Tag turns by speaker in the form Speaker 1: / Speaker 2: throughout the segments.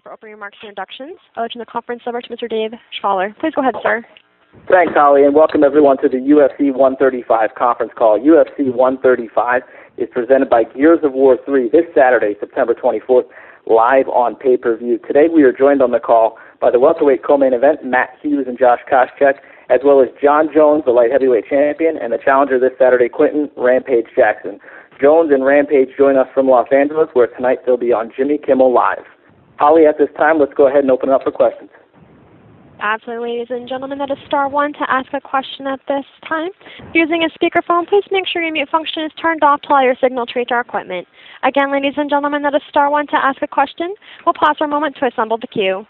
Speaker 1: for opening remarks and introductions. I'll turn the conference over to Mr. Dave Schaller. Please go ahead, sir.
Speaker 2: Thanks, Holly, and welcome everyone to the UFC 135 conference call. UFC 135 is presented by Gears of War 3 this Saturday, September 24th, live on pay-per-view. Today we are joined on the call by the welterweight co-main event, Matt Hughes and Josh Koscheck, as well as John Jones, the light heavyweight champion, and the challenger this Saturday, Quentin Rampage Jackson. Jones and Rampage join us from Los Angeles, where tonight they'll be on Jimmy Kimmel Live. Holly, at this time, let's go ahead and open it up for questions.
Speaker 1: Absolutely, ladies and gentlemen, that is star one to ask a question at this time. Using a speakerphone, please make sure your mute function is turned off to allow your signal to reach our equipment. Again, ladies and gentlemen, that is star one to ask a question. We'll pause for a moment to assemble the queue.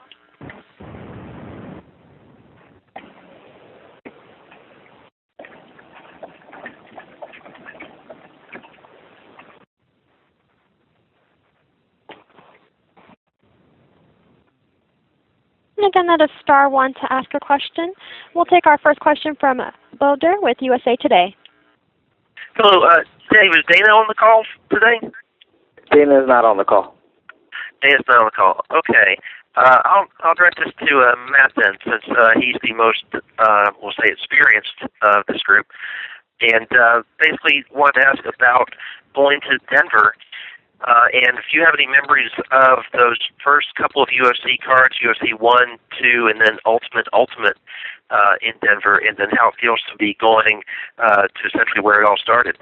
Speaker 1: And again, that is star one to ask a question. We'll take our first question from Boulder with USA Today.
Speaker 3: Hello, Dave, is Dana on the call today?
Speaker 2: Dana is not on the call.
Speaker 3: Dana's not on the call. Okay. I'll direct this to Matt then, since he's the most, we'll say, experienced of this group. And basically wanted to ask about going to Denver. And if you have any memories of those first couple of UFC cards, UFC 1, 2, and then Ultimate in Denver, and then how it feels to be going to essentially where it all started.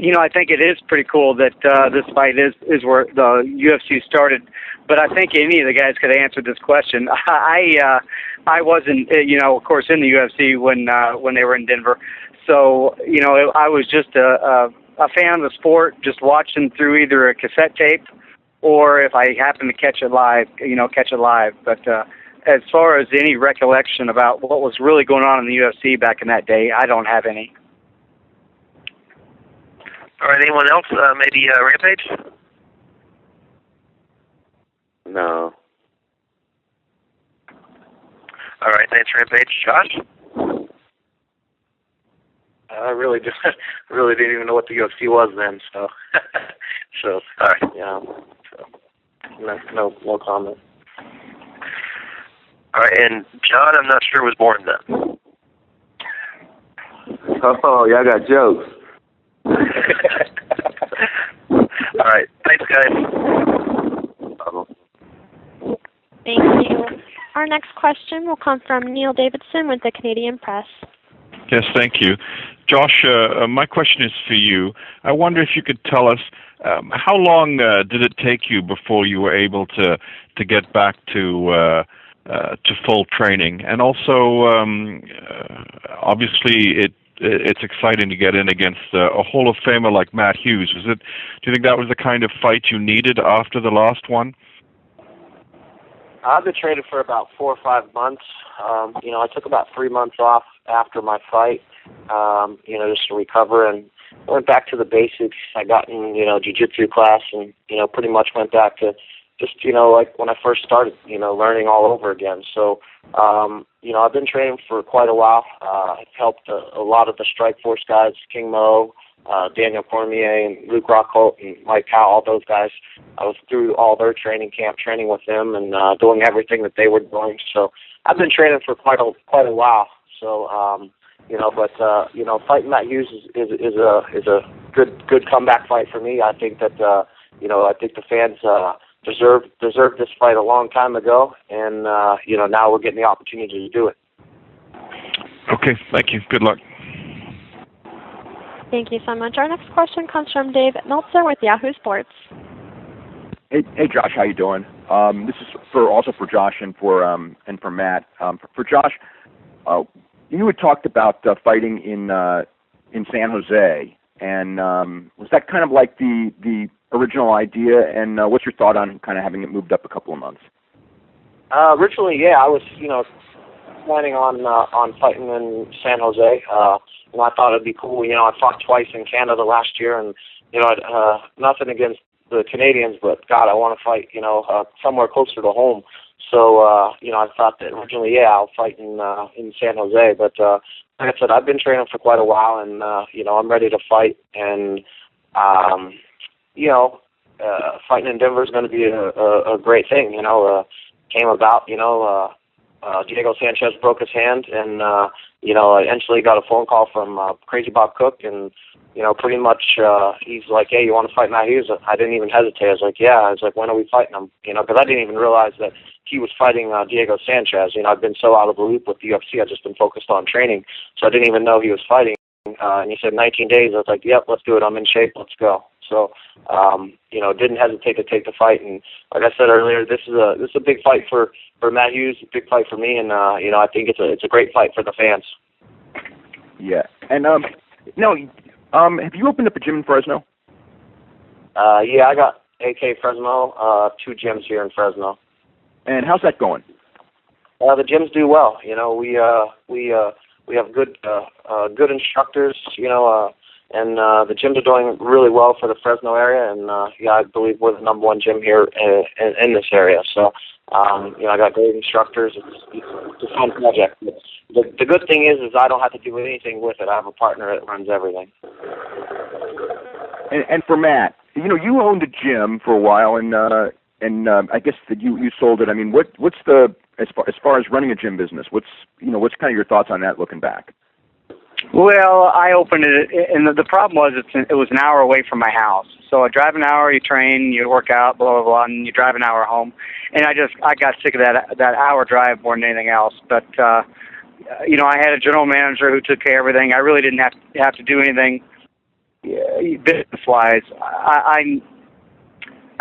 Speaker 4: You know, I think it is pretty cool that this fight is where the UFC started. But I think any of the guys could have answered this question. I wasn't, of course, in the UFC when they were in Denver. So, I was just a fan of the sport, just watching through either a cassette tape or if I happened to catch it live. But as far as any recollection about what was really going on in the UFC back in that day, I don't have any.
Speaker 3: All right, anyone else? Maybe Rampage?
Speaker 2: No.
Speaker 3: All right, thanks, Rampage. Josh?
Speaker 5: I really didn't even know what the UFC was then, so
Speaker 3: All right.
Speaker 5: yeah, so no comment.
Speaker 3: All right, and John, I'm not sure was born then.
Speaker 5: Oh, y'all got jokes.
Speaker 3: All right, thanks, guys.
Speaker 1: Thank you. Our next question will come from Neil Davidson with the Canadian Press.
Speaker 6: Yes, thank you. Josh, my question is for you. I wonder if you could tell us how long did it take you before you were able to get back to full training? And also, obviously, it's exciting to get in against a Hall of Famer like Matt Hughes. Do you think that was the kind of fight you needed after the last one?
Speaker 5: I've been training for about 4 or 5 months. I took about 3 months off after my fight, just to recover, and went back to the basics. I got in, jiu-jitsu class, and, pretty much went back to just, like when I first started, learning all over again. So, I've been training for quite a while. I've helped a lot of the Strikeforce guys, King Mo, Daniel Cormier, and Luke Rockholt, and Mike Powell, all those guys. I was through all their training camp, training with them, and doing everything that they were doing. So I've been training for quite a while. So, fighting Matt Hughes is a good comeback fight for me. I think that I think the fans deserved this fight a long time ago, and now we're getting the opportunity to do it.
Speaker 6: Okay, thank you. Good luck.
Speaker 1: Thank you so much. Our next question comes from Dave Meltzer with Yahoo Sports.
Speaker 7: Hey, Josh, how you doing? This is also for Josh and for Matt. For Josh, you had talked about fighting in San Jose, and was that kind of like the original idea? And what's your thought on kind of having it moved up a couple of months?
Speaker 5: Originally, yeah, I was planning on fighting in San Jose. I thought it'd be cool. I fought twice in Canada last year, and nothing against the Canadians, but God, I want to fight somewhere closer to home. So I thought that originally, yeah, I'll fight in San Jose. But like I said, I've been training for quite a while, and I'm ready to fight. And fighting in Denver is going to be a great thing. Came about. Diego Sanchez broke his hand, and I eventually got a phone call from Crazy Bob Cook, and pretty much he's like, "Hey, you want to fight Matt Hughes?" I didn't even hesitate. I was like, "Yeah." I was like, "When are we fighting him?" Because I didn't even realize that he was fighting Diego Sanchez. I've been so out of the loop with the UFC. I've just been focused on training, so I didn't even know he was fighting. And he said 19 days. I was like, "Yep, let's do it. I'm in shape. Let's go." So, didn't hesitate to take the fight. And like I said earlier, this is a big fight for Matt Hughes, a big fight for me, and I think it's a great fight for the fans.
Speaker 7: Yeah. And have you opened up a gym in Fresno?
Speaker 5: Yeah, I got AK Fresno, 2 gyms here in Fresno.
Speaker 7: And how's that going?
Speaker 5: The gyms do well. We have good instructors. And the gyms are doing really well for the Fresno area. And I believe we're the #1 gym here in this area. So I got great instructors. It's a fun project. The good thing is I don't have to do anything with it. I have a partner that runs everything.
Speaker 7: And for Matt, you owned a gym for a while, and I guess that you sold it. I mean, what's the as far as running a gym business? What's kind of your thoughts on that looking back?
Speaker 4: Well, I opened it, and the problem was it was an hour away from my house. So I drive an hour, you train, you work out, blah blah blah, and you drive an hour home. And I got sick of that hour drive more than anything else. But I had a general manager who took care of everything. I really didn't have to do anything business-wise. I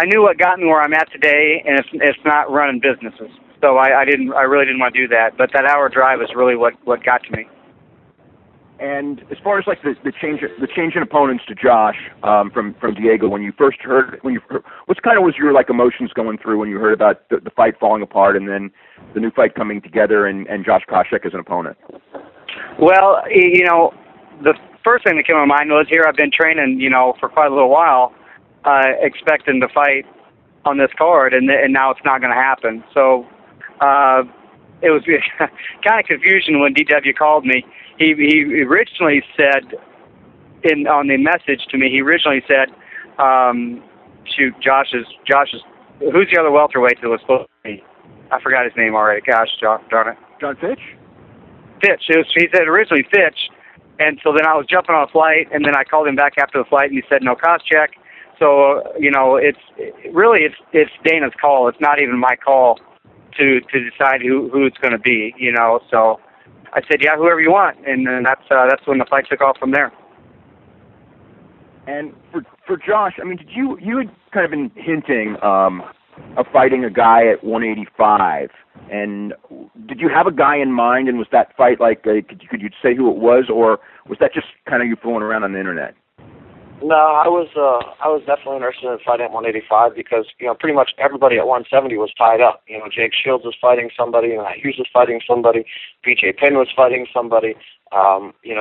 Speaker 4: knew what got me where I'm at today, and it's not running businesses. So I really didn't want to do that. But that hour drive is really what got to me.
Speaker 7: And as far as like the change in opponents to Josh from Diego, when you first heard what kind of was your like emotions going through when you heard about the fight falling apart and then the new fight coming together and Josh Koscheck as an opponent?
Speaker 4: Well, the first thing that came to my mind was here I've been training for quite a little while, expecting to fight on this card, and now it's not going to happen. So it was kind of confusion when DW called me. He originally said on the message to me. He originally said, "Shoot, Josh's. Who's the other welterweight that was supposed to be? I forgot his name already. Gosh, darn it.
Speaker 7: John Fitch.
Speaker 4: Fitch. He said originally Fitch, and so then I was jumping on a flight, and then I called him back after the flight, and he said no, Koscheck. So it's Dana's call. It's not even my call to decide who it's going to be. So. I said, yeah, whoever you want, and then that's when the fight took off from there.
Speaker 7: And for Josh, I mean, you had kind of been hinting of fighting a guy at 185, and did you have a guy in mind? And was that fight like could you say who it was, or was that just kind of you fooling around on the internet?
Speaker 5: No, I was definitely interested in fighting at 185 because pretty much everybody at 170 was tied up. Jake Shields was fighting somebody, Hughes was fighting somebody, BJ Penn was fighting somebody,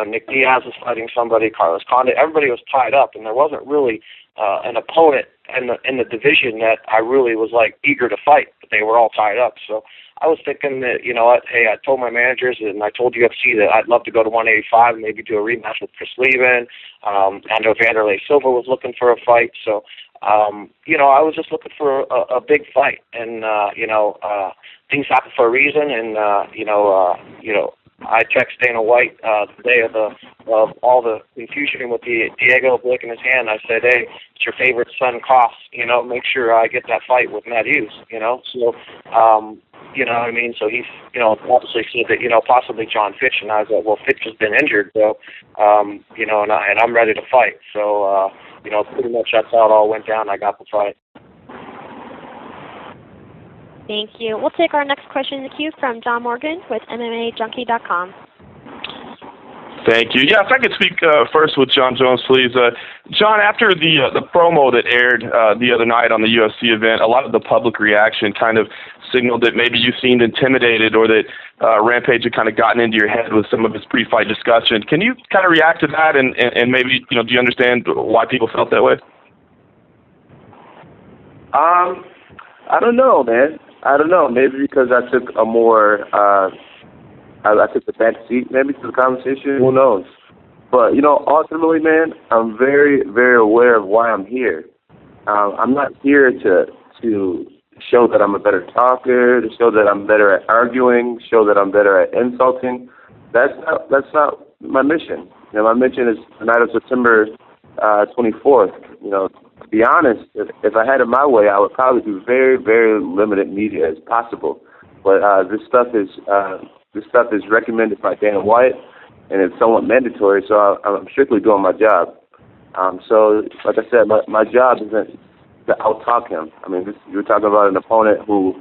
Speaker 5: Nick Diaz was fighting somebody, Carlos Condit. Everybody was tied up, and there wasn't really an opponent in the division that I really was like eager to fight, but they were all tied up. So I was thinking that, hey, I told my managers and I told UFC that I'd love to go to 185 and maybe do a rematch with Chris Levin. I know Vanderlei Silva was looking for a fight. So, I was just looking for a big fight. And, things happen for a reason. And, I text Dana White the day of all the confusion with Diego breaking his hand. I said, hey, it's your favorite son, Koss. Make sure I get that fight with Matt Hughes. So you know what I mean? So he's obviously said that possibly John Fitch, and I was like, well, Fitch has been injured, so and I'm ready to fight. So pretty much that's how it all went down. I got the fight.
Speaker 1: Thank you. We'll take our next question in the queue from John Morgan with MMAJunkie.com.
Speaker 8: Thank you. Yeah, if I could speak first with John Jones, please. John, after the promo that aired the other night on the UFC event, a lot of the public reaction kind of signaled that maybe you seemed intimidated or that Rampage had kind of gotten into your head with some of his pre-fight discussion. Can you kind of react to that and maybe, do you understand why people felt that way?
Speaker 9: I don't know, man. I don't know. Maybe because I took a more, I took the back seat maybe to the conversation. Who knows? But, ultimately, man, I'm very, very aware of why I'm here. I'm not here to show that I'm a better talker, to show that I'm better at arguing, show that I'm better at insulting. That's not my mission. You know, my mission is the night of September 24th. You know, to be honest, if I had it my way, I would probably do very, very limited media as possible. But this stuff is recommended by Dana White, and it's somewhat mandatory. So I'm strictly doing my job. So, like I said, my job isn't to out-talk him. I mean, you're talking about an opponent who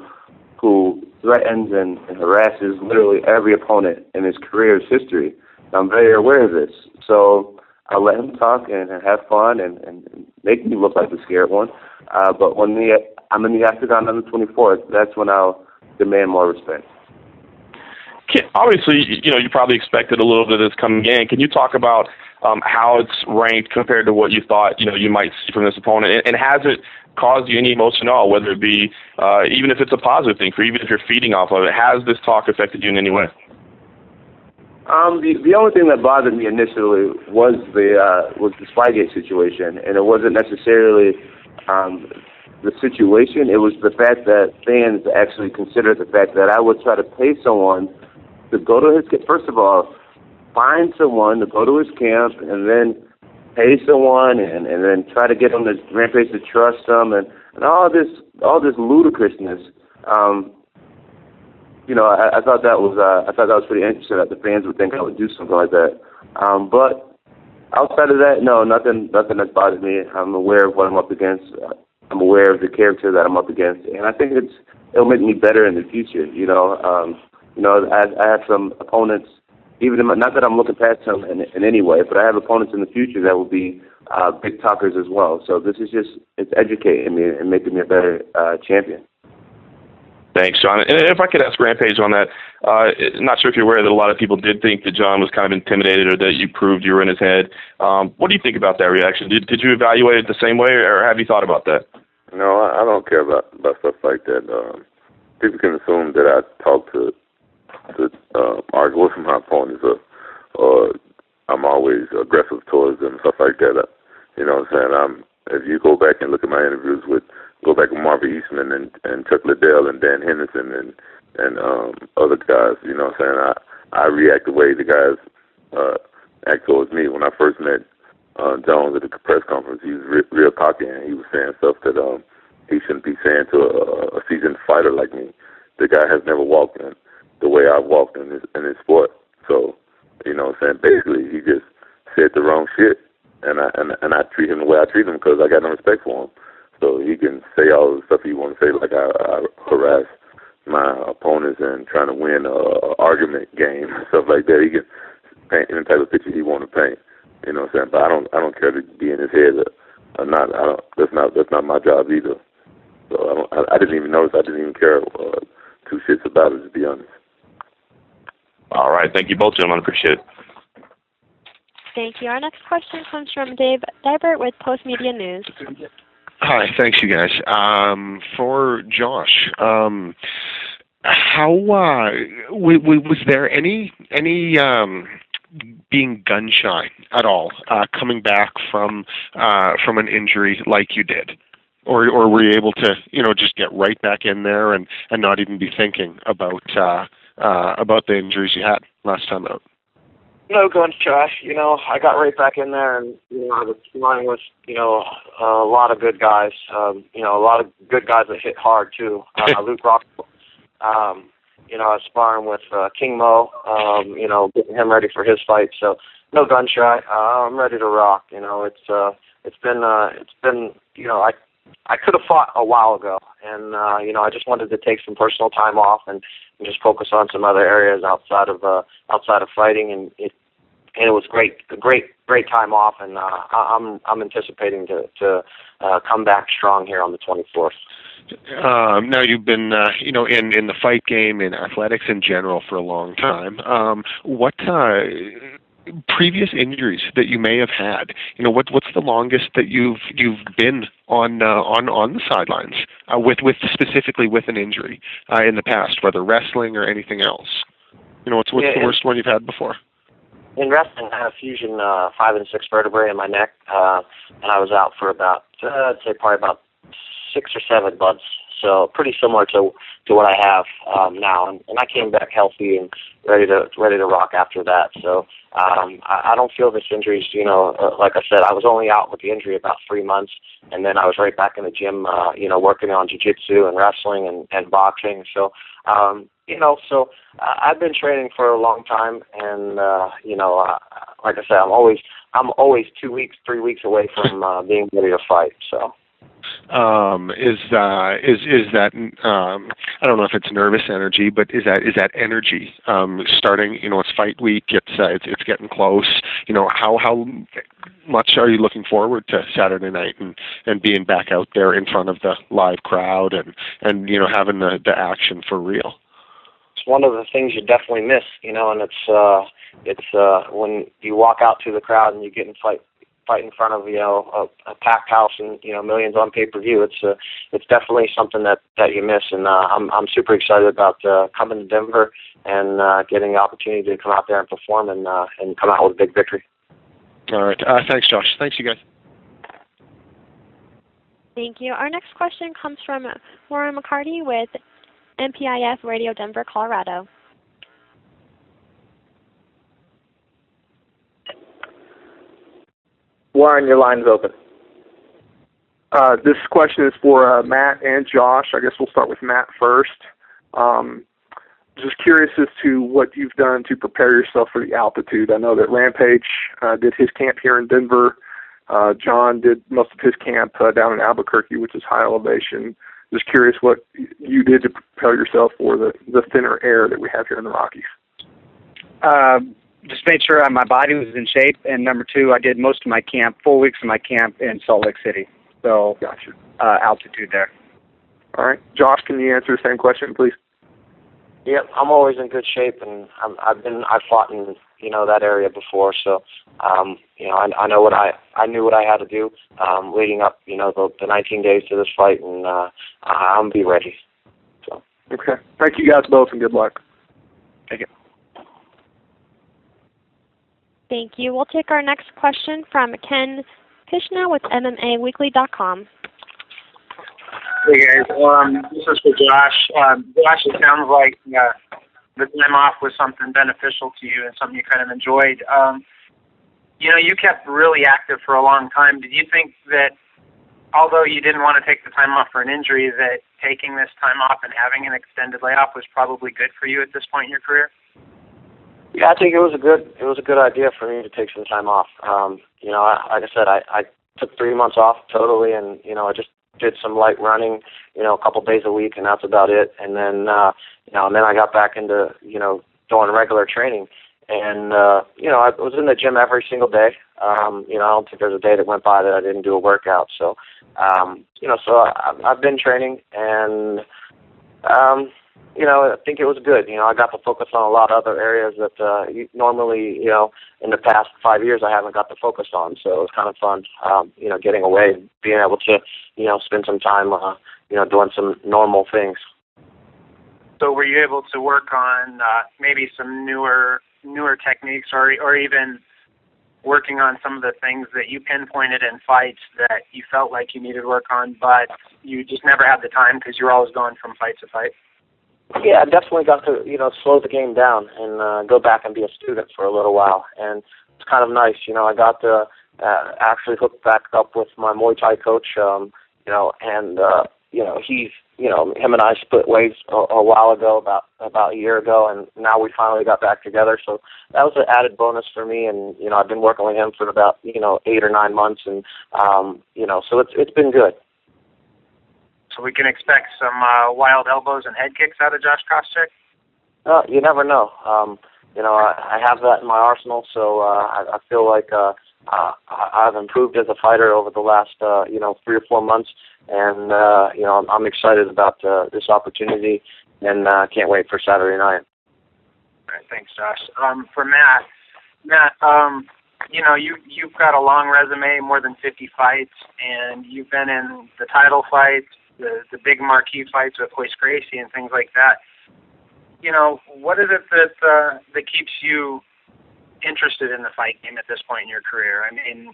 Speaker 9: threatens and harasses literally every opponent in his career's history. I'm very aware of this. So I'll let him talk and have fun and make me look like the scared one. But when I'm in the octagon on the 24th, that's when I'll demand more respect.
Speaker 8: Obviously, you know, you probably expected a little bit of this coming in. Can you talk about how it's ranked compared to what you thought, you know, you might see from this opponent? And has it caused you any emotion at all, whether it be, even if it's a positive thing, for even if you're feeding off of it, has this talk affected you in any way?
Speaker 9: The only thing that bothered me initially was the Spygate situation, and it wasn't necessarily the situation. It was the fact that fans actually considered the fact that I would try to pay someone to go to his camp. First of all, find someone to go to his camp, and then pay someone, and then try to get him to Rampage to trust them, and all this ludicrousness. You know, I thought that was pretty interesting that the fans would think I would do something like that. But outside of that, no, nothing that's bothered me. I'm aware of what I'm up against. I'm aware of the character that I'm up against, and I think it'll make me better in the future. You know, I have some opponents. Not that I'm looking past them in any way, but I have opponents in the future that will be big talkers as well. So this is it's educating me and making me a better champion.
Speaker 8: Thanks, John. And if I could ask Rampage on that, not sure if you're aware that a lot of people did think that John was kind of intimidated or that you proved you were in his head. What do you think about that reaction? Did you evaluate it the same way, or have you thought about that?
Speaker 10: No, I don't care about stuff like that. People can assume that I talk to argue with my opponents, or I'm always aggressive towards them, stuff like that. You know what I'm saying? If you go back and look at my interviews with Marvin Eastman and Chuck Liddell and Dan Henderson and other guys, you know what I'm saying? I react the way the guys act towards me. When I first met Jones at the press conference, he was real cocky, and he was saying stuff that he shouldn't be saying to a seasoned fighter like me. The guy has never walked in the way I've walked in his sport. So, you know what I'm saying? Basically, he just said the wrong shit, and I treat him the way I treat him because I got no respect for him. So he can say all the stuff he want to say, like I harass my opponents and trying to win a argument game, stuff like that. He can paint any type of picture he want to paint. You know what I'm saying? But I don't care to be in his head or not. That's not my job either. So I didn't even notice. I didn't even care two shits about it, to be honest.
Speaker 8: All right. Thank you both, gentlemen. Appreciate it.
Speaker 1: Thank you. Our next question comes from Dave Dybert with Post Media News.
Speaker 11: Hi, thanks, you guys. For Josh, how was there any being gun shy at all coming back from an injury like you did, or were you able to just get right back in there and not even be thinking about the injuries you had last time out?
Speaker 5: No gun shy. I got right back in there, and I was flying with a lot of good guys. A lot of good guys that hit hard too. Luke Rock. I was sparring with King Mo. Getting him ready for his fight. So no gun shy. I'm ready to rock. It's been. I could have fought a while ago, and I just wanted to take some personal time off and just focus on some other areas outside of fighting, and it was great time off, and I'm anticipating to come back strong here on the 24th.
Speaker 11: Now you've been in the fight game, in athletics in general, for a long time. What previous injuries that you may have had? What's the longest that you've been on the sidelines with specifically with an injury in the past, whether wrestling or anything else? What's the worst one you've had before?
Speaker 5: in wrestling, I had a fusion 5 and 6 vertebrae in my neck, and I was out for about, I'd say probably about 6 or 7 months. So pretty similar to what I have now, and I came back healthy and ready to rock after that. So I don't feel this injury. Like I said, I was only out with the injury about 3 months, and then I was right back in the gym, working on jiu-jitsu and wrestling and boxing. So so I've been training for a long time, and like I said, I'm always 2 weeks, 3 weeks away from being ready to fight. So.
Speaker 11: Is that I don't know if it's nervous energy, but is that energy starting? It's fight week. It's getting close. How much are you looking forward to Saturday night and being back out there in front of the live crowd and having the action for real?
Speaker 5: It's one of the things you definitely miss, and it's when you walk out to the crowd and you get in fight in front of a packed house and millions on pay-per-view. It's definitely something that you miss, and I'm super excited about coming to Denver and getting the opportunity to come out there and perform and come out with a big victory.
Speaker 11: All right, thanks, Josh. Thanks, you guys.
Speaker 1: Thank you. Our next question comes from Warren McCarty with MPIF Radio Denver, Colorado.
Speaker 2: Warren, your line's open.
Speaker 12: This question is for Matt and Josh. I guess we'll start with Matt first. Just curious as to what you've done to prepare yourself for the altitude. I know that Rampage did his camp here in Denver. John did most of his camp down in Albuquerque, which is high elevation. Just curious what you did to prepare yourself for the thinner air that we have here in the Rockies.
Speaker 4: Just made sure my body was in shape, and number 2, I did most of my camp, 4 weeks of my camp in Salt Lake City. So,
Speaker 12: gotcha.
Speaker 4: Altitude there.
Speaker 12: All right, Josh, can you answer the same question, please?
Speaker 5: Yep, I'm always in good shape, and I've fought in that area before, so I know I knew what I had to do leading up the 19 days to this fight, and I'm be ready. So.
Speaker 12: Okay, thank you guys both, and good luck.
Speaker 4: Thank you.
Speaker 1: Thank you. We'll take our next question from Ken Pishna with MMAWeekly.com.
Speaker 13: Hey guys, this is for Josh. Josh, it sounds like the time off was something beneficial to you and something you kind of enjoyed. You kept really active for a long time. Did you think that, although you didn't want to take the time off for an injury, that taking this time off and having an extended layoff was probably good for you at this point in your career?
Speaker 5: Yeah, I think it was a good idea for me to take some time off. Like I said, I took 3 months off totally, and I just did some light running, a couple days a week, and that's about it. And then, and then I got back into, doing regular training, and I was in the gym every single day. I don't think there's a day that went by that I didn't do a workout. So, so I've been training, and I think it was good. I got to focus on a lot of other areas that normally, in the past 5 years I haven't got to focus on. So it was kind of fun, getting away, being able to, spend some time, doing some normal things.
Speaker 13: So were you able to work on maybe some newer techniques, or even working on some of the things that you pinpointed in fights that you felt like you needed work on, but you just never had the time because you were always going from fight to fight?
Speaker 5: Yeah, I definitely got to, slow the game down and go back and be a student for a little while. And it's kind of nice, I got to actually hook back up with my Muay Thai coach, and he's, him and I split ways a while ago, about a year ago, and now we finally got back together. So that was an added bonus for me, and, I've been working with him for about, 8 or 9 months, and, so it's been good.
Speaker 13: So we can expect some wild elbows and head kicks out of Josh Koscheck?
Speaker 5: You never know. I have that in my arsenal, so I feel like I've improved as a fighter over the last 3 or 4 months, and I'm excited about this opportunity, and can't wait for Saturday night.
Speaker 13: All right, thanks, Josh. For Matt, you've got a long resume, more than 50 fights, and you've been in the title fights, the big marquee fights with Royce Gracie and things like that. What is it that keeps you interested in the fight game at this point in your career? I mean,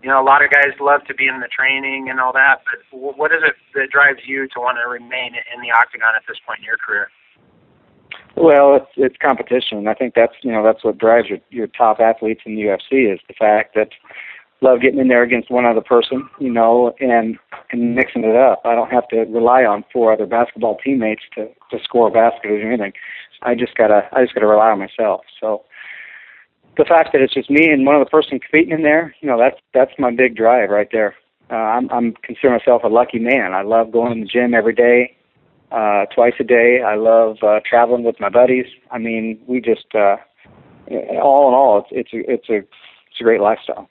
Speaker 13: you know, a lot of guys love to be in the training and all that, but what is it that drives you to want to remain in the octagon at this point in your career?
Speaker 4: Well, it's competition. I think that's what drives your top athletes in the UFC is the fact that love getting in there against one other person, you know, and mixing it up. I don't have to rely on 4 other basketball teammates to score a basket or anything. I just gotta rely on myself. So the fact that it's just me and one other person competing in there, you know, that's my big drive right there. I'm consider myself a lucky man. I love going to the gym every day, twice a day. I love traveling with my buddies. I mean, we just all in all, it's a great lifestyle.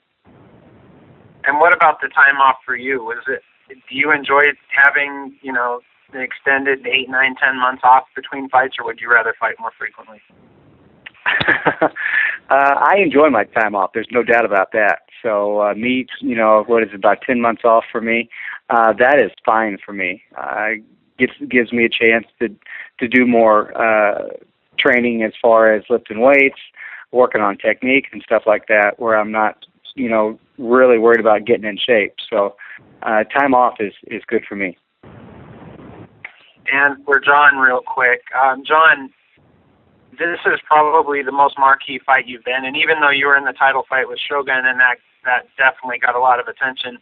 Speaker 13: And what about the time off for you? Do you enjoy having, you know, the extended 8, 9, 10 months off between fights, or would you rather fight more frequently?
Speaker 4: I enjoy my time off. There's no doubt about that. So me, you know, what is it, about 10 months off for me? That is fine for me. Gives me a chance to do more training as far as lifting weights, working on technique and stuff like that, where I'm not, you know, really worried about getting in shape. So time off is good for me.
Speaker 13: And for John, real quick. John, this is probably the most marquee fight you've been, and even though you were in the title fight with Shogun, and that definitely got a lot of attention,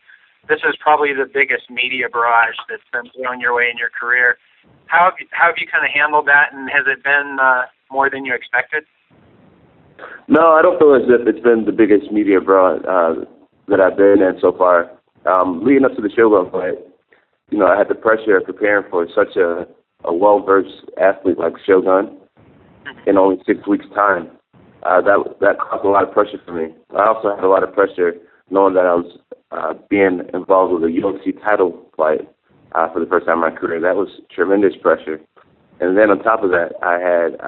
Speaker 13: this is probably the biggest media barrage that's been thrown your way in your career. How have you kind of handled that, and has it been more than you expected?
Speaker 9: No, I don't feel as if it's been the biggest media barrage that I've been in so far. Leading up to the Shogun fight, you know, I had the pressure of preparing for such a well-versed athlete like Shogun in only 6 weeks' time. That caused a lot of pressure for me. I also had a lot of pressure knowing that I was being involved with a UFC title fight for the first time in my career. That was tremendous pressure. And then on top of that, I had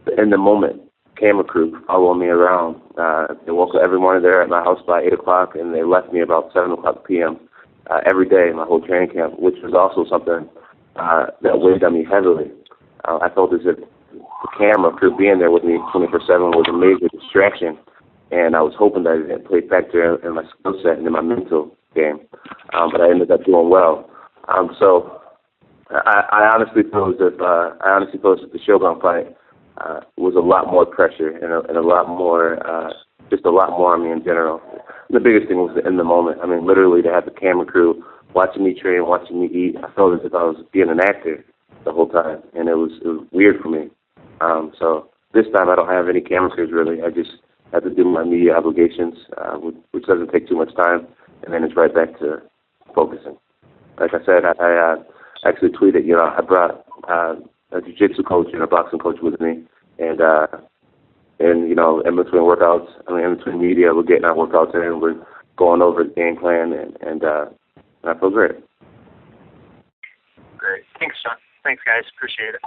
Speaker 9: the in-the-moment camera crew following me around. They woke up every morning there at my house by 8 o'clock, and they left me about 7 o'clock p.m. Every day in my whole training camp, which was also something that weighed on me heavily. I felt as if the camera crew being there with me 24/7 was a major distraction, and I was hoping that it didn't play factor in my skill set and in my mental game, but I ended up doing well. So I honestly feel as if the Shogun fight was a lot more pressure and a lot more, just a lot more on me in general. And the biggest thing was in the moment. I mean, literally to have the camera crew watching me train, watching me eat, I felt as if I was being an actor the whole time, and it was weird for me. So this time I don't have any camera crews really. I just have to do my media obligations, which doesn't take too much time, and then it's right back to focusing. Like I said, I actually tweeted, you know, I brought a jiu-jitsu coach and a boxing coach with me, and you know, in between workouts, in between media, we're getting our workouts in, and we're going over the game plan, and I feel great.
Speaker 13: Great. Thanks, John. Thanks, guys. Appreciate it.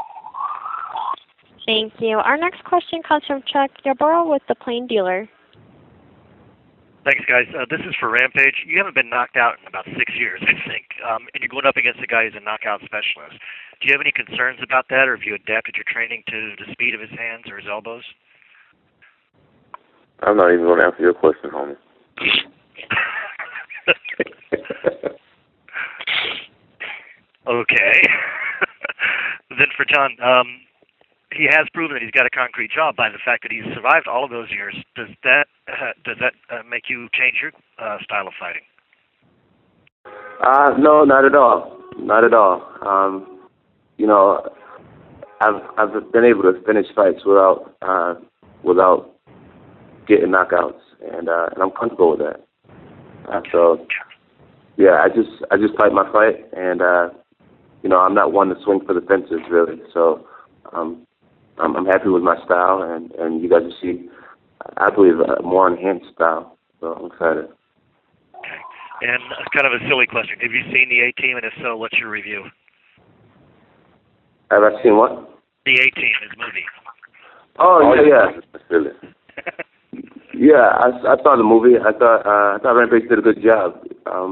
Speaker 1: Thank you. Our next question comes from Chuck Yarborough with the Plain Dealer.
Speaker 14: Thanks, guys. This is for Rampage. You haven't been knocked out in about 6 years, I think, and you're going up against a guy who's a knockout specialist. Do you have any concerns about that, or have you adapted your training to the speed of his hands or his elbows?
Speaker 10: I'm not even going to answer your question, homie.
Speaker 14: Okay. Then for John, he has proven that he's got a concrete job by the fact that he's survived all of those years. Does that make you change your style of fighting?
Speaker 9: No, not at all. Not at all. You know, I've been able to finish fights without getting knockouts, and I'm comfortable with that. So yeah, I just fight my fight, and you know, I'm not one to swing for the fences really. So I'm happy with my style, and you guys will see, I believe, a more enhanced style. So I'm excited.
Speaker 14: And kind of a silly question: have you seen the A-Team, and if so, what's your review?
Speaker 9: Have I seen what?
Speaker 14: The A-Team, his movie.
Speaker 9: Oh yeah. Yeah, I saw the movie. I thought Rampage did a good job.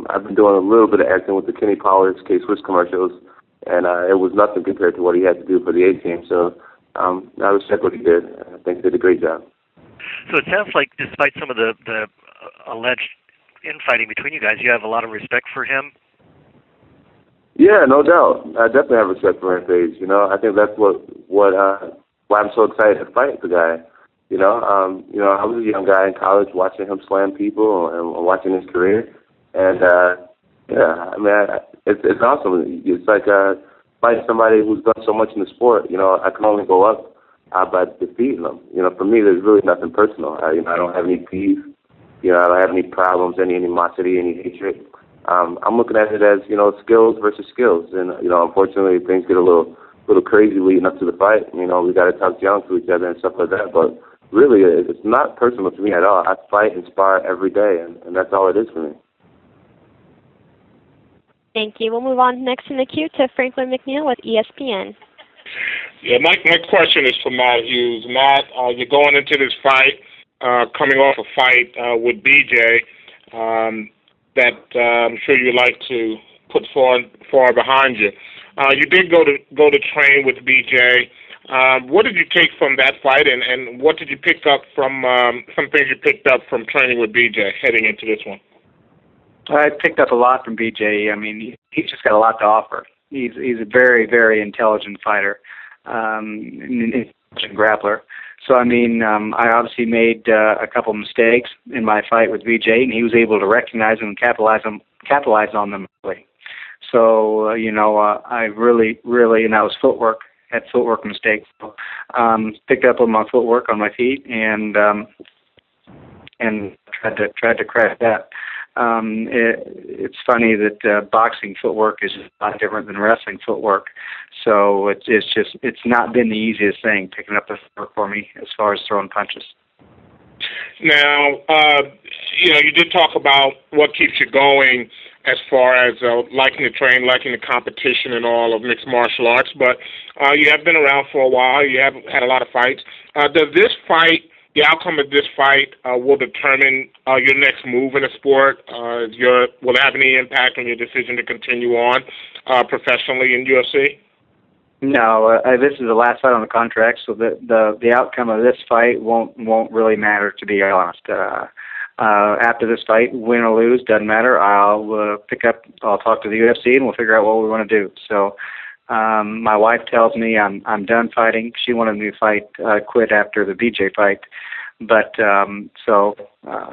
Speaker 9: I've been doing a little bit of acting with the Kenny Powers K-Swiss commercials, and it was nothing compared to what he had to do for the A-Team. So I respect what he did. I think he did a great job.
Speaker 14: So it sounds like, despite some of the alleged infighting between you guys, you have a lot of respect for him.
Speaker 9: Yeah, no doubt. I definitely have respect for Rampage. I think that's why I'm so excited to fight the guy. I was a young guy in college watching him slam people and watching his career, and it's awesome. It's like fighting somebody who's done so much in the sport. I can only go up by defeating them. For me, there's really nothing personal. I don't have any beef. I don't have any problems, any animosity, any hatred. I'm looking at it as skills versus skills, and unfortunately things get a little crazy leading up to the fight. We got to talk junk to each other and stuff like that, but really it's not personal to me at all. I fight and spar every day, and that's all it is for me.
Speaker 1: Thank you. We'll move on next in the queue to Franklin McNeil with ESPN.
Speaker 15: Yeah, my question is for Matt Hughes. Matt, you're going into this fight, coming off a fight with BJ that I'm sure you'd like to put far behind you. You did go to train with BJ. What did you take from that fight, and what did you pick up from some things you picked up from training with BJ heading into this one?
Speaker 4: I picked up a lot from BJ. I mean, he's just got a lot to offer. He's a very, very intelligent fighter, intelligent grappler. So, I obviously made a couple mistakes in my fight with BJ, and he was able to recognize them and capitalize on them. So, I really, and that was footwork. Had footwork mistakes. Picked up on my footwork on my feet, and tried to correct that. It's funny that boxing footwork is a lot different than wrestling footwork. So it's not been the easiest thing picking up the footwork for me as far as throwing punches.
Speaker 15: Now, you did talk about what keeps you going as far as liking to train, liking the competition and all of mixed martial arts, but you have been around for a while. You have had a lot of fights. Does this fight, the outcome of this fight, will determine your next move in the sport? Will it have any impact on your decision to continue on professionally in UFC?
Speaker 4: No, this is the last fight on the contract, so the outcome of this fight won't really matter, to be honest. After this fight, win or lose, doesn't matter. I'll talk to the UFC and we'll figure out what we want to do. So, my wife tells me I'm done fighting. She wanted me to quit after the BJ fight, but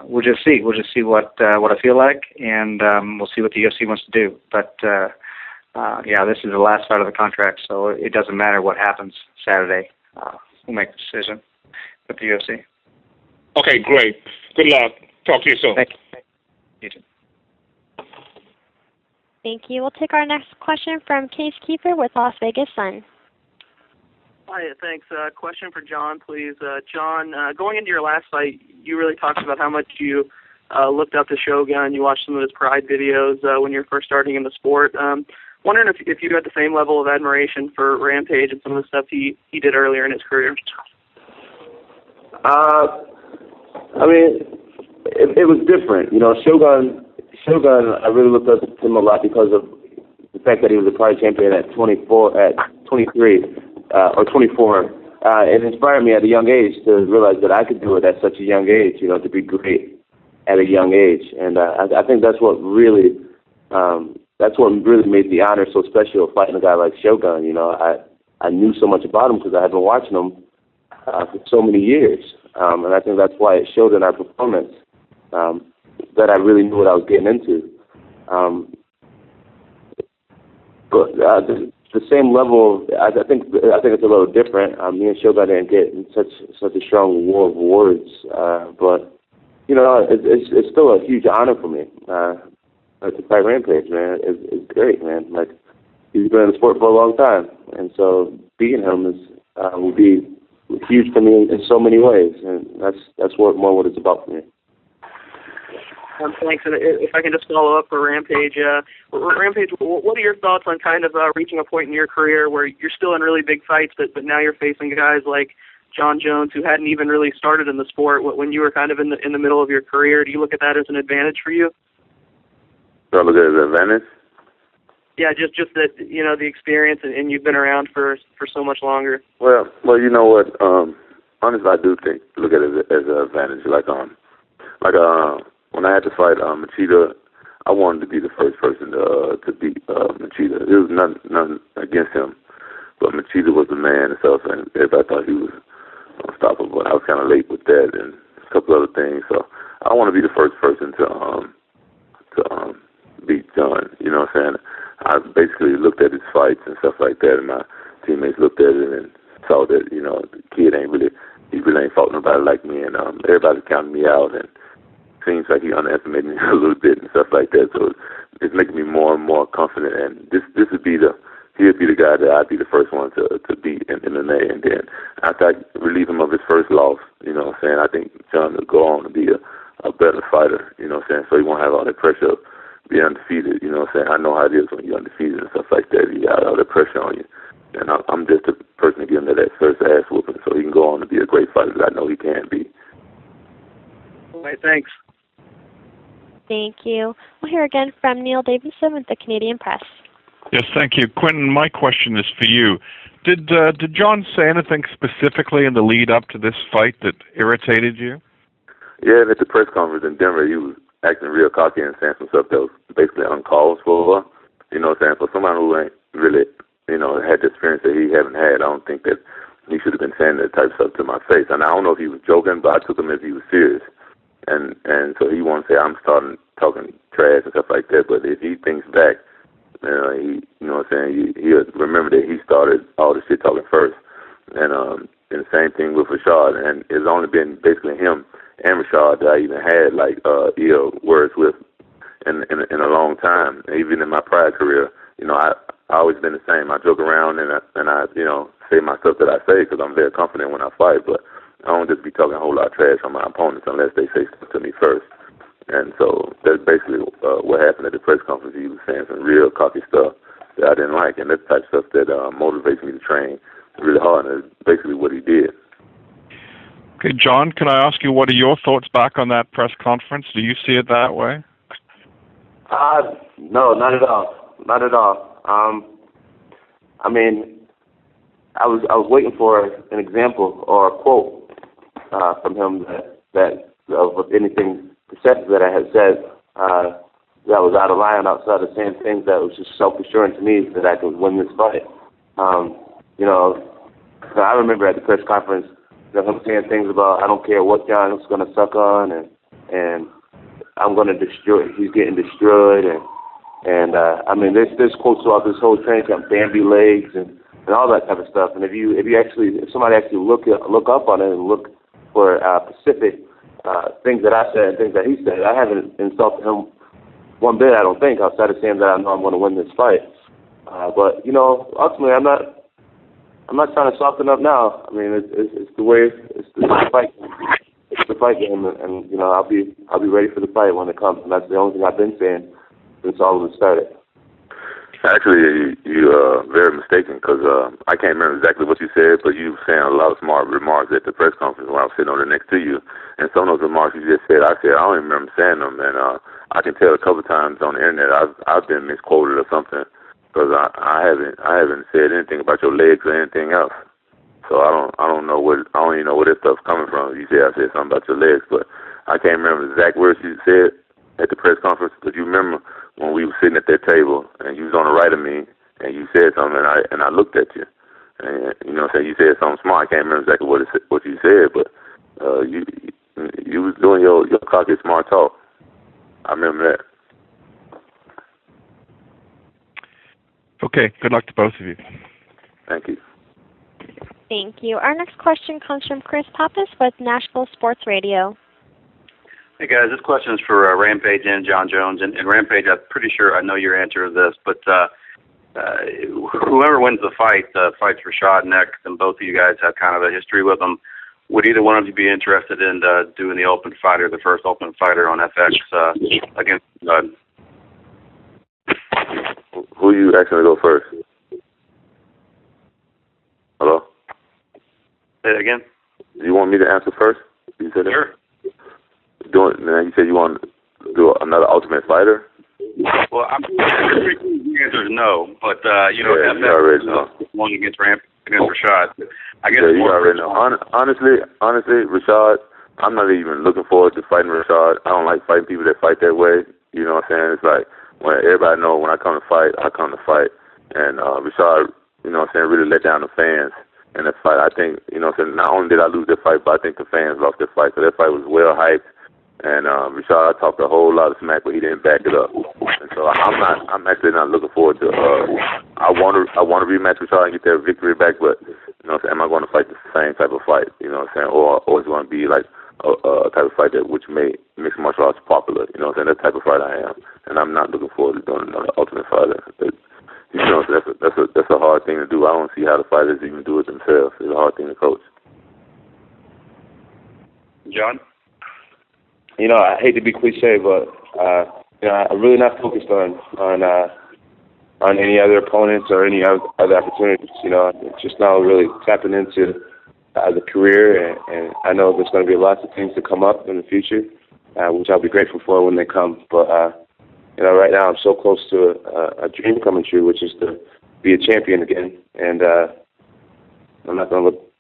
Speaker 4: we'll just see. We'll just see what I feel like, and we'll see what the UFC wants to do. But this is the last fight of the contract, so it doesn't matter what happens Saturday. We'll make the decision with the UFC.
Speaker 15: Okay, great. Good luck. Talk to you soon.
Speaker 4: Thank you. You too.
Speaker 1: Thank you. We'll take our next question from Case Keefer with Las Vegas Sun.
Speaker 16: Hi, thanks. Question for John, please. John, going into your last fight, you really talked about how much you looked up to Shogun. You watched some of his Pride videos when you were first starting in the sport. Wondering if you had the same level of admiration for Rampage and some of the stuff he did earlier in his career.
Speaker 9: It was different. Shogun, I really looked up to him a lot because of the fact that he was a Pride champion at 23, or 24. It inspired me at a young age to realize that I could do it at such a young age, to be great at a young age. And I think that's what really made the honor so special, fighting a guy like Shogun. I knew so much about him because I had been watching him for so many years. And I think that's why it showed in our performance that I really knew what I was getting into. But the same level, I think it's a little different. Me and Shogun didn't get in such a strong war of words, but it's still a huge honor for me to fight Rampage, man. It's great, man. Like, he's been in the sport for a long time, and so beating him will be huge for me in so many ways, and that's what it's about for me.
Speaker 16: Thanks. And if I can just follow up for Rampage, what are your thoughts on kind of reaching a point in your career where you're still in really big fights, but now you're facing guys like John Jones who hadn't even really started in the sport when you were kind of in the middle of your career? Do you look at that as an advantage for you?
Speaker 10: Do I look at it as an advantage?
Speaker 16: Yeah, just that, the experience and you've been around for so much longer.
Speaker 10: Well, you know what? honestly, I do look at it as an advantage. When I had to fight Machida, I wanted to be the first person to beat Machida. There was nothing against him, but Machida was the man and stuff, and everybody thought he was unstoppable. I was kind of late with that and a couple other things, so I want to be the first person to beat John. You know what I'm saying? I basically looked at his fights and stuff like that, and my teammates looked at it and saw that, you know, the kid he really ain't fought nobody like me, and everybody's counting me out, and it seems like he underestimated me a little bit and stuff like that. So it's making me more and more confident, and he'll be the guy that I'd be the first one to beat in MMA, and then after I relieve him of his first loss, you know what I'm saying, I think John will go on to be a better fighter, you know what I'm saying, so he won't have all that pressure of being undefeated, you know what I'm saying. I know how it is when you're undefeated and stuff like that. You got all that pressure on you, and I'm just the person to give him that first ass whooping so he can go on to be a great fighter that I know he can be.
Speaker 4: All right, thanks.
Speaker 1: Thank you. We'll hear again from Neil Davidson with the Canadian Press.
Speaker 6: Yes, thank you. Quentin, my question is for you. Did John say anything specifically in the lead up to this fight that irritated you?
Speaker 10: Yeah, at the press conference in Denver, he was acting real cocky and saying some stuff that was basically uncalled for. You know what I'm saying? For someone who ain't really, you know, had the experience that he haven't had, I don't think that he should have been saying that type of stuff to my face. And I don't know if he was joking, but I took him as he was serious. And so he wanted to say I'm starting talking trash and stuff like that. But if he thinks back, he, you know what I'm saying, he'll remember that he started all the shit talking first. And the same thing with Rashad. And it's only been basically him and Rashad that I even had ill words with in a long time. Even in my prior career, you know, I always been the same. I joke around and I you know, say my stuff that I say because I'm very confident when I fight. But I don't just be talking a whole lot of trash on my opponents unless they say stuff to me first. And so that's basically what happened at the press conference. He was saying some real cocky stuff that I didn't like, and that's the type of stuff that motivates me to train really hard. And that's basically what he did.
Speaker 6: Okay, John, can I ask you, what are your thoughts back on that press conference? Do you see it that way?
Speaker 9: No, not at all. Not at all. I mean, I was waiting for an example or a quote from him that of anything perceptive that I had said that was out of line, outside of saying things that was just self-assuring to me that I could win this fight. You know, I remember at the press conference him saying things about I don't care what John's going to suck on and I'm going to destroy. He's getting destroyed and I mean there's quotes throughout this whole training camp, Bambi legs and all that type of stuff. And if somebody actually look up on it and look for specific things that I said and things that he said, I haven't insulted him one bit, I don't think, outside of saying that I know I'm going to win this fight. But you know, ultimately, I'm not trying to soften up now. I mean, it's the way it's the fight. It's the fight game, and you know, I'll be ready for the fight when it comes. And that's the only thing I've been saying since all of it started.
Speaker 10: Actually, you are very mistaken because I can't remember exactly what you said, but you were saying a lot of smart remarks at the press conference when I was sitting over next to you. And some of those remarks you just said, I don't even remember saying them. And I can tell a couple of times on the internet I've been misquoted or something because I haven't said anything about your legs or anything else. So I don't even know where this stuff's coming from. You said I said something about your legs, but I can't remember the exact words you said at the press conference. But you remember when we were sitting at that table and you was on the right of me and you said something and I looked at you and you know what I'm saying, you said something smart. I can't remember exactly what you said, but you was doing your cocky smart talk. I remember that.
Speaker 6: Okay, good luck to both of you.
Speaker 10: Thank you.
Speaker 1: Thank you. Our next question comes from Chris Pappas with Nashville Sports Radio.
Speaker 17: Hey guys, this question is for Rampage and John Jones. And Rampage, I'm pretty sure I know your answer to this, but whoever wins the fights Rashad next, and both of you guys have kind of a history with them. Would either one of you be interested in doing the Ultimate Fighter, the first Ultimate Fighter on FX against Rashad?
Speaker 10: Who are you asking to go first? Hello?
Speaker 17: Say it again?
Speaker 10: You want me to answer first? You said
Speaker 17: sure.
Speaker 10: You said you want to do another Ultimate Fighter?
Speaker 17: Well, the answer is no, but you know,
Speaker 10: yeah,
Speaker 17: FX
Speaker 10: you already know.
Speaker 17: One against Rampage. against Rashad. I guess
Speaker 10: you already know. Honestly, Rashad, I'm not even looking forward to fighting Rashad. I don't like fighting people that fight that way. You know what I'm saying? It's like when everybody knows when I come to fight, I come to fight. And Rashad, you know what I'm saying, really let down the fans in that fight. I think, you know what I'm saying, not only did I lose that fight, but I think the fans lost that fight. So that fight was well hyped. And Rashad talked a whole lot of smack, but he didn't back it up. And so I'm actually not looking forward to. I want to rematch Rashad and get that victory back, but you know what I'm saying, am I going to fight the same type of fight? You know what I'm saying, or it's going to be like a type of fight that which made mixed martial arts popular. You know what I'm saying, that type of fight I am, and I'm not looking forward to doing another Ultimate Fighter. You know, that's a hard thing to do. I don't see how the fighters even do it themselves. It's a hard thing to coach.
Speaker 17: John?
Speaker 9: You know, I hate to be cliche, but you know, I'm really not focused on any other opponents or any other opportunities. You know, just now really tapping into the career, and I know there's going to be lots of things to come up in the future, which I'll be grateful for when they come. But you know, right now I'm so close to a dream coming true, which is to be a champion again, and I'm not going to look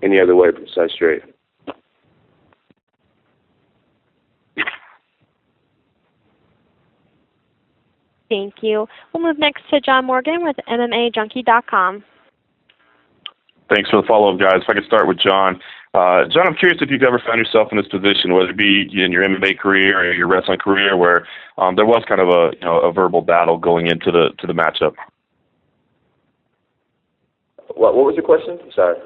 Speaker 9: any other way besides straight.
Speaker 1: Thank you. We'll move next to John Morgan with MMAJunkie.com.
Speaker 8: Thanks for the follow-up, guys. If I could start with John. John, I'm curious if you've ever found yourself in this position, whether it be in your MMA career or your wrestling career, where there was kind of a verbal battle going into the matchup.
Speaker 9: What was your question? Sorry.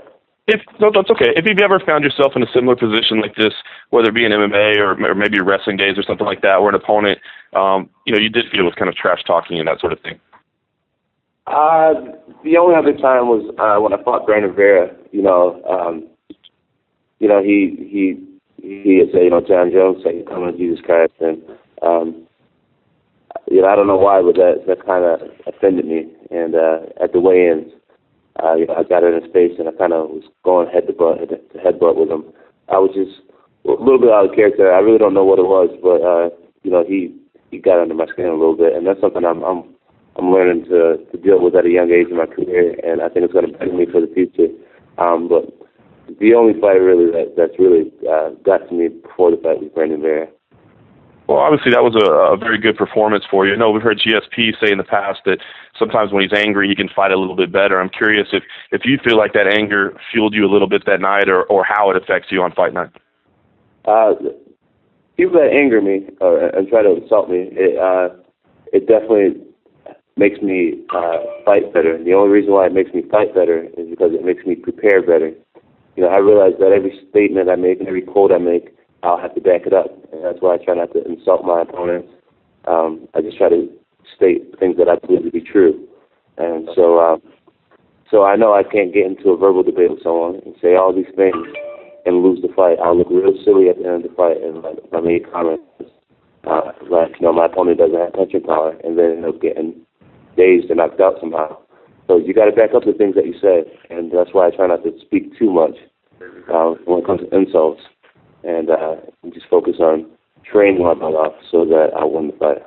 Speaker 8: No, that's okay. If you've ever found yourself in a similar position like this, whether it be in MMA or maybe wrestling days or something like that, where an opponent, you did feel was kind of trash talking and that sort of thing.
Speaker 9: The only other time was when I fought Brandon Vera. He had said, John Jones said, "Come on, Jesus Christ," and I don't know why, but that kind of offended me. And at the weigh-ins, I got in his face and I kind of was going headbutt with him. I was just a little bit out of character. I really don't know what it was, but he got under my skin a little bit, and that's something I'm learning to deal with at a young age in my career, and I think it's going to benefit me for the future. But the only fight really that's really got to me before the fight was Brandon Vera.
Speaker 8: Well, obviously that was a very good performance for you. We've heard GSP say in the past that sometimes when he's angry, he can fight a little bit better. I'm curious if you feel like that anger fueled you a little bit that night, or how it affects you on fight night.
Speaker 9: People that anger me and try to insult me, it definitely makes me fight better. And the only reason why it makes me fight better is because it makes me prepare better. I realize that every statement I make and every quote I make, I'll have to back it up, and that's why I try not to insult my opponents. I just try to state things that I believe to be true, and so I know I can't get into a verbal debate with someone and say all these things and lose the fight. I'll look real silly at the end of the fight, and if I make comments my opponent doesn't have punching power, and then end up getting dazed and knocked out somehow. So you got to back up the things that you say, and that's why I try not to speak too much when it comes to insults. And just focus on training my butt off so that I win the fight.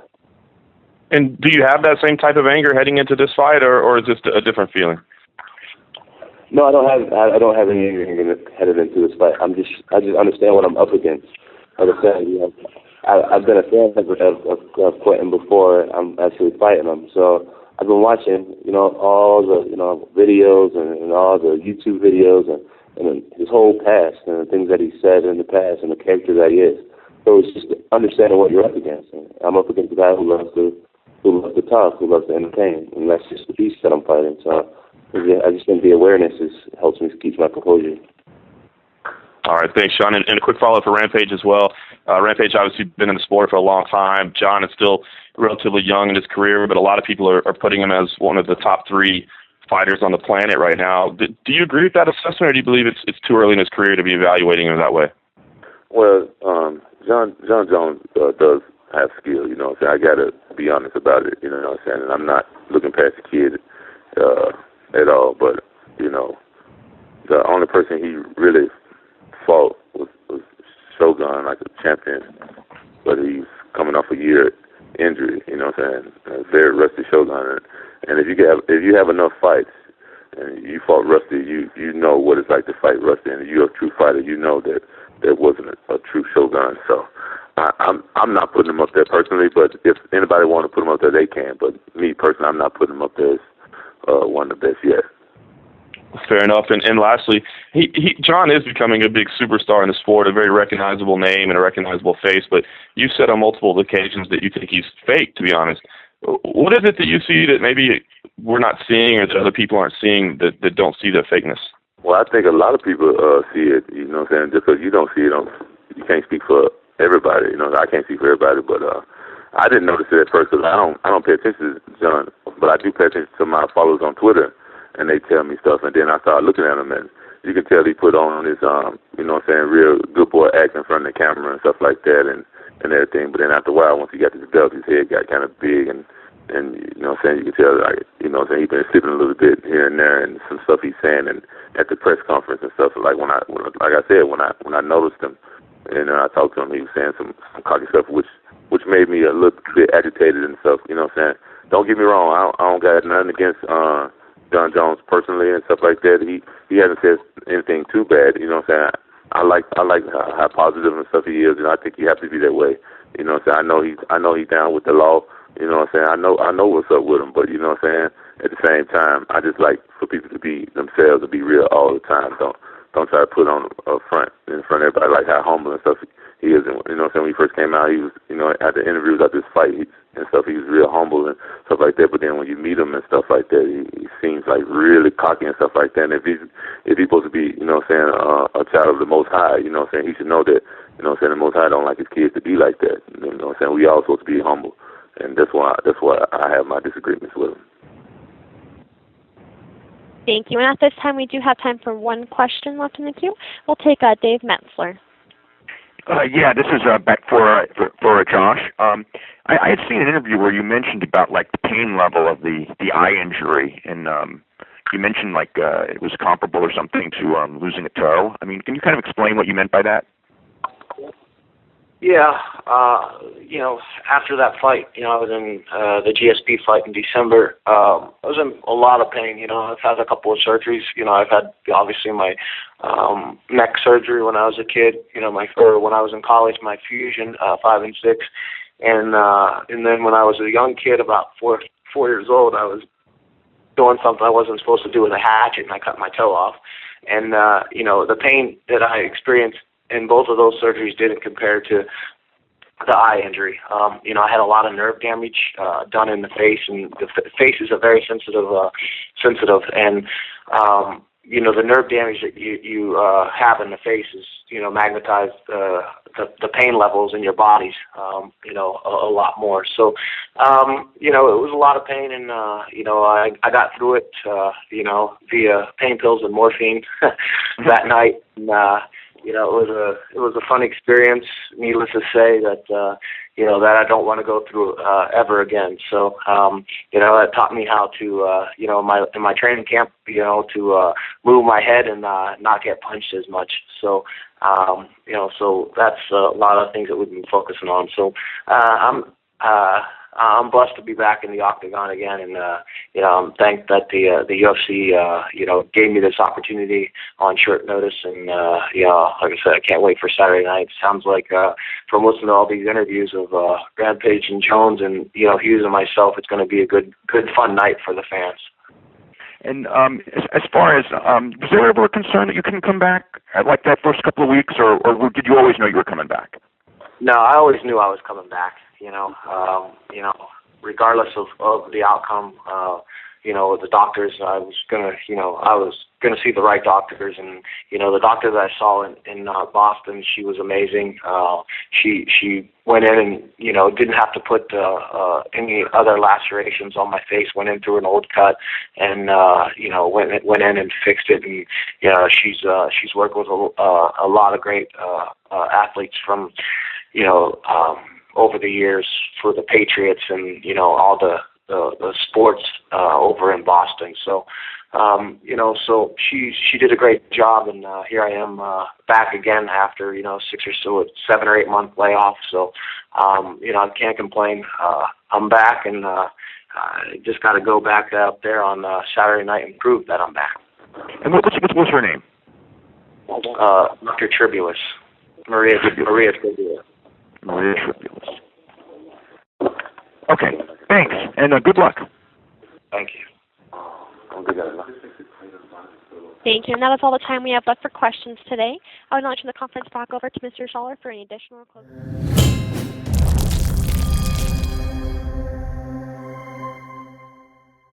Speaker 8: And do you have that same type of anger heading into this fight, or is this a different feeling?
Speaker 9: No, I don't have any anger headed into this fight. I just understand what I'm up against. Like I said, I've been a fan of Quentin before I'm actually fighting him. So I've been watching, all the videos and all the YouTube videos and his whole past and the things that he said in the past and the character that he is. So it's just understanding what you're up against. And I'm up against a guy who loves to talk, who loves to entertain, and that's just the beast that I'm fighting. So I just think the awareness helps me keep my composure.
Speaker 8: All right, thanks, Sean. And a quick follow-up for Rampage as well. Rampage obviously been in the sport for a long time. John is still relatively young in his career, but a lot of people are putting him as one of the top 3 fighters on the planet right now. Do you agree with that assessment, or do you believe it's too early in his career to be evaluating him that way?
Speaker 10: Well, John Jones does have skill, so I got to be honest about it, and I'm not looking past the kid at all, but, the only person he really fought was Shogun, like a champion, but he's coming off a year injury, a very rusty Shogun. And if you have enough fights and you fought Rusty, you know what it's like to fight Rusty, and you're a true fighter. You know that there wasn't a true Shogun. So I'm not putting him up there personally, but if anybody want to put him up there, they can. But me personally, I'm not putting him up there as one of the best yet.
Speaker 8: Fair enough. And lastly, John is becoming a big superstar in the sport, a very recognizable name and a recognizable face, but you've said on multiple occasions that you think he's fake, to be honest. What is it that you see that maybe we're not seeing or that other people aren't seeing that don't see the fakeness?
Speaker 10: Well, I think a lot of people see it, you know what I'm saying? Just because you don't see it, you can't speak for everybody. You know, I can't speak for everybody, but I didn't notice it at first because I don't pay attention to John, but I do pay attention to my followers on Twitter, and they tell me stuff, and then I start looking at them, and you can tell he put on his, you know what I'm saying, real good boy act in front of the camera and stuff like that, and everything. But then after a while, once he got to the belt, his head got kind of big, and you know what I'm saying, you can tell, like, you know what I'm saying, he's been slipping a little bit here and there, and some stuff he's saying, and at the press conference and stuff. Like when I noticed him, and I talked to him, he was saying some cocky stuff, which made me a little bit agitated and stuff. You know what I'm saying? Don't get me wrong, I don't got nothing against John Jones personally and stuff like that. He hasn't said anything too bad. You know what I'm saying? I like how positive and stuff he is, and I think he has to be that way. You know what I'm saying? I know he's down with the law. You know what I'm saying? I know what's up with him, but you know what I'm saying? At the same time, I just like for people to be themselves and be real all the time. Don't try to put on a front in front of everybody like how humble and stuff he is. And, you know what I'm saying? When he first came out, he was, you know, at the interviews after this fight and stuff, he was real humble and stuff like that. But then when you meet him and stuff like that, he seems like really cocky and stuff like that. And if he's supposed to be, you know what I'm saying, a child of the Most High, you know what I'm saying, he should know that, you know what I'm saying, the Most High don't like his kids to be like that. You know what I'm saying? We all supposed to be humble. And that's why I have my disagreements with him.
Speaker 1: Thank you. And at this time, we do have time for one question left in the queue. We'll take Dave Metzler.
Speaker 7: Yeah, this is back for Josh. I had seen an interview where you mentioned about like the pain level of the eye injury, and you mentioned like it was comparable or something to losing a toe. I mean, can you kind of explain what you meant by that?
Speaker 5: Yeah, you know, after that fight, you know, I was in the GSP fight in December. I was in a lot of pain. You know, I've had a couple of surgeries. You know, I've had obviously my neck surgery when I was a kid. You know, when I was in college, my fusion 5 and 6, and then when I was a young kid, about 4 years old, I was doing something I wasn't supposed to do with a hatchet, and I cut my toe off. And you know, the pain that I experienced in both of those surgeries didn't compare to the eye injury. You know, I had a lot of nerve damage done in the face, and the face is a very sensitive, and you know, the nerve damage that you have in the face is, you know, magnetized the pain levels in your bodies, you know, a lot more. So, you know, it was a lot of pain, and you know, I got through it, you know, via pain pills and morphine that night. And, you know, it was a fun experience. Needless to say that you know, that I don't want to go through ever again. So you know, it taught me how to you know, in my training camp, you know, to move my head and not get punched as much. So you know, so that's a lot of things that we've been focusing on. So I'm blessed to be back in the octagon again, and you know, I'm thanked that the UFC you know, gave me this opportunity on short notice, and you know, like I said, I can't wait for Saturday night. Sounds like from listening to all these interviews of Rampage and Jones and, you know, Hughes and myself, it's going to be a good fun night for the fans.
Speaker 7: And as far as was there ever a concern that you couldn't come back at like that first couple of weeks, or did you always know you were coming back?
Speaker 5: No, I always knew I was coming back. You know, regardless of the outcome, you know, the doctors, I was gonna see the right doctors, and you know, the doctor that I saw in Boston, she was amazing. She went in and, you know, didn't have to put any other lacerations on my face. Went in through an old cut, and you know, went in and fixed it. And you know, she's worked with a lot of great athletes from, you know, over the years for the Patriots and, you know, all the sports over in Boston. So, you know, so she did a great job, and here I am back again after, you know, 7 or 8 month layoff. So, you know, I can't complain. I'm back, and I just got to go back out there on Saturday night and prove that I'm back.
Speaker 7: And what's her name?
Speaker 5: Dr. Tribulus. Maria Tribulus.
Speaker 7: Maria Tribulus. Okay, thanks, and good luck.
Speaker 5: Thank you.
Speaker 1: Thank you, and that is all the time we have left for questions today. I would like to turn the conference back over to Mr. Schaller for any additional closing.